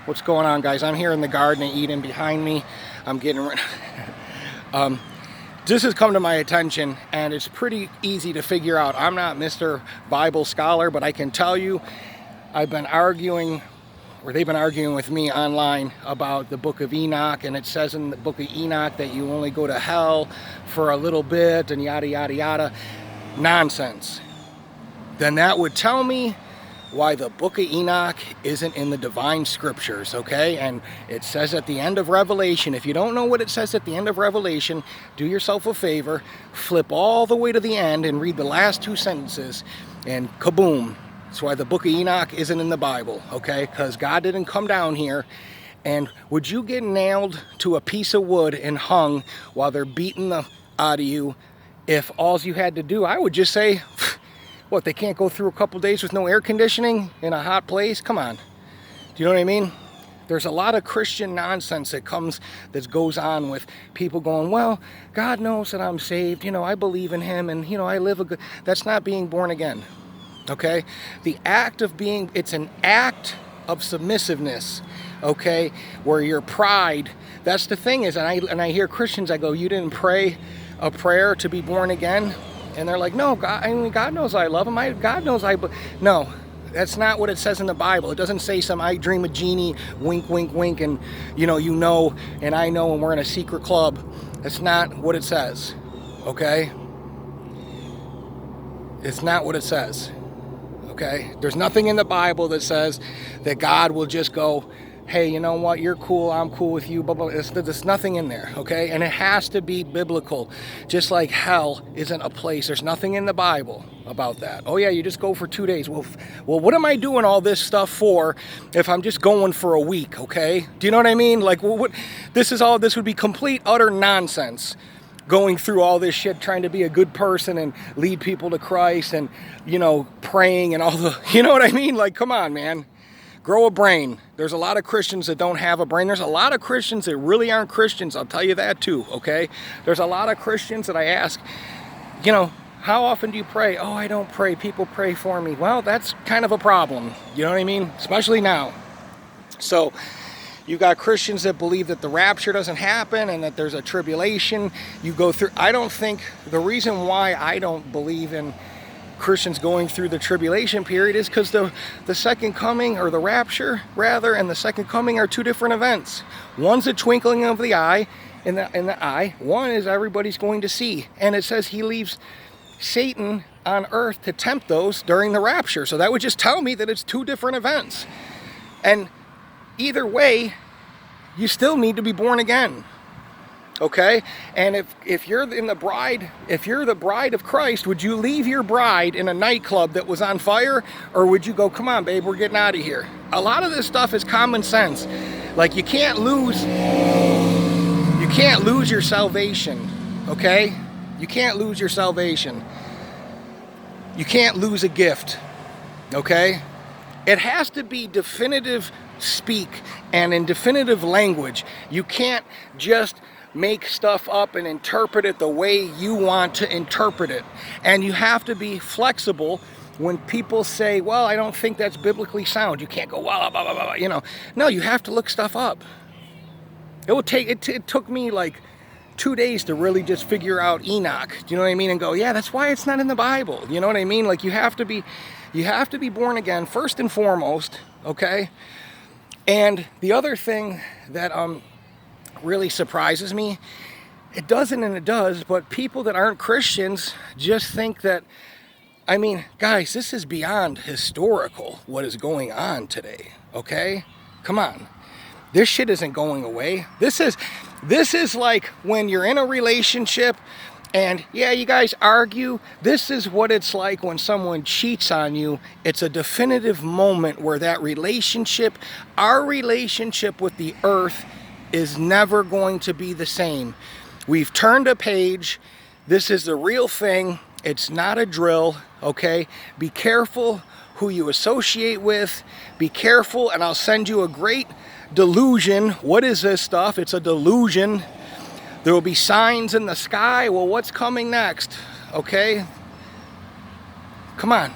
What's going on, guys? I'm here in the Garden of Eden. Behind me, I'm getting this has come to my attention, and it's pretty easy to figure out. I'm not Mr. Bible scholar, but I can tell you I've been arguing, or they've been arguing with me online about the book of Enoch, and it says in the book of Enoch that you only go to hell for a little bit and yada yada yada. Nonsense. Then that would tell me why the book of Enoch isn't in the divine scriptures, okay? And it says at the end of Revelation, if you don't know what it says at the end of Revelation, do yourself a favor, flip all the way to the end and read the last two sentences, and kaboom. That's why the book of Enoch isn't in the Bible, okay? Because God didn't come down here. And would you get nailed to a piece of wood and hung while they're beating the out of you if all you had to do? I would just say, what, they can't go through a couple days with no air conditioning in a hot place? Come on. Do you know what I mean? There's a lot of Christian nonsense that goes on with people going, well, God knows that I'm saved. You know, I believe in him, and, you know, I live a good... That's not being born again, okay? The act of being... It's an act of submissiveness, okay? Where your pride... That's the thing is, and I hear Christians, I go, you didn't pray a prayer to be born again? And they're like, no, God, I mean, God knows I love him. God knows No, that's not what it says in the Bible. It doesn't say some I dream a genie, wink, wink, wink, and you know, and I know, and we're in a secret club. That's not what it says, okay? It's not what it says, okay? There's nothing in the Bible that says that God will just go, hey, you know what, you're cool, I'm cool with you, blah, blah. There's nothing in there, okay? And it has to be biblical. Just like hell isn't a place. There's nothing in the Bible about that. Oh yeah, you just go for 2 days. Well, what am I doing all this stuff for if I'm just going for a week, okay? Do you know what I mean? Like, this would be complete, utter nonsense. Going through all this shit, trying to be a good person and lead people to Christ and, you know, praying and all the, you know what I mean? Like, come on, man. Grow a brain. There's a lot of Christians that don't have a brain. There's a lot of Christians that really aren't Christians. I'll tell you that too, okay? There's a lot of Christians that I ask, you know, how often do you pray? Oh, I don't pray. People pray for me. Well, that's kind of a problem. You know what I mean? Especially now. So you got Christians that believe that the rapture doesn't happen and that there's a tribulation you go through. I don't think the reason why I don't believe in Christians going through the tribulation period is because the second coming, or the rapture rather, and the second coming are two different events. One's a twinkling of the eye in the eye. One is everybody's going to see, and it says he leaves Satan on earth to tempt those during the rapture. So that would just tell me that it's two different events. And either way, you still need to be born again. Okay, and if you're the bride of Christ, would you leave your bride in a nightclub that was on fire, or would you go, come on, babe, we're getting out of here? A lot of this stuff is common sense. Like, you can't lose your salvation. Okay, you can't lose your salvation. You can't lose a gift. Okay, it has to be definitive speak and in definitive language. You can't just make stuff up and interpret it the way you want to interpret it. And you have to be flexible when people say, well, I don't think that's biblically sound. You can't go, well, blah, blah, blah, you know. No, you have to look stuff up. It took me like 2 days to really just figure out Enoch. Do you know what I mean? And go, yeah, that's why it's not in the Bible. You know what I mean? Like, you have to be born again first and foremost, okay? And the other thing that really surprises me, it doesn't and it does, but people that aren't Christians just think that, I mean, guys, this is beyond historical, what is going on today, okay? Come on. This shit isn't going away. This is like when you're in a relationship and, yeah, you guys argue. This is what it's like when someone cheats on you. It's a definitive moment where that relationship, our relationship with the earth, is never going to be the same. We've turned a page. This is the real thing. It's not a drill, okay? Be careful who you associate with. Be careful, and I'll send you a great delusion. What is this stuff? It's a delusion. There will be signs in the sky. Well, what's coming next? Okay? Come on.